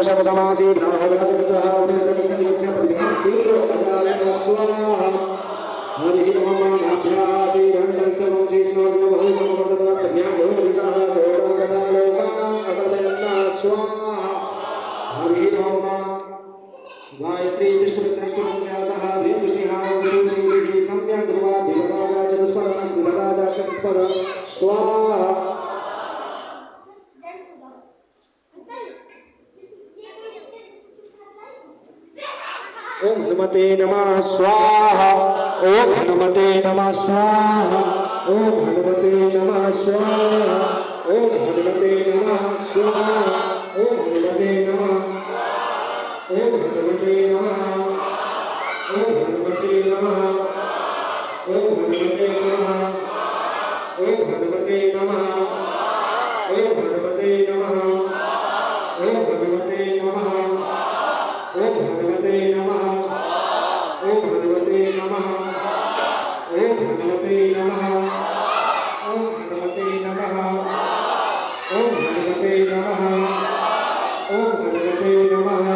शब्दमासी नाहराजतः उन्नतसंगीतस्य परिहासीरो अजालन स्वाहा हरि ओम नाभ्यासी दंडचमं शेषनाग्नो बहुसमवर्तता तज्ञायो दिशः सोडगदा लोका अगलयन्ना स्वाहा हरि ओम गायत्री दृष्टपुत्रष्टपुण्यासः भेदुष्णिहा विशुचिभिः सम्यक् ध्रुवा देवराजा चतुष्परः शिवराजा चतुष्परः स्वाहा ओम हनुमते नमः स्वाहा ओम हनुमते नमः स्वाहा ओम हनुमते नमः स्वाहा ओम हनुमते नमः स्वाहा ओम हनुमते नमः ओम हनुमते नमः ओम हनुमते नमः ओम हनुमते नमः ओम हनुमते नमः ओम हनुमते नमः ओम हनुमते नमः ओम हनुमते नमः ओम हनुमते नमः ओम हनुमते नमः ओम हनुमते नमः ओम हनुमते नमः ओम हनुमते नमः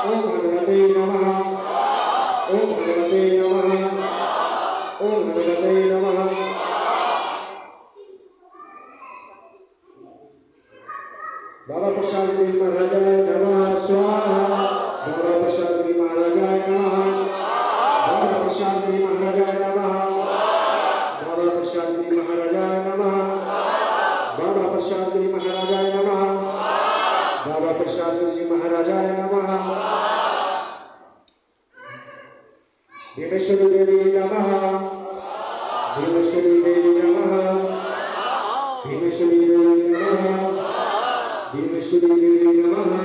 ओम हनुमते नमः ओम हनुमते नमः ओम हनुमते नमः बाबा प्रसाद जी महाराजाय नमः स्वाहा बाबा प्रसाद जी महाराजाय नमः बाबा प्रसाद जी महाराजाय नमः बाबा प्रसाद जी महाराजाय नमः बाबा प्रसाद जी महाराजाय नमः बाबा प्रसाद जी महाराजाय नमः भीमेश्वरी देवी नमः भीमेश्वरी देवी नमः भीमेश्वरी देवी नमः भीमेश्वरी देवी नमः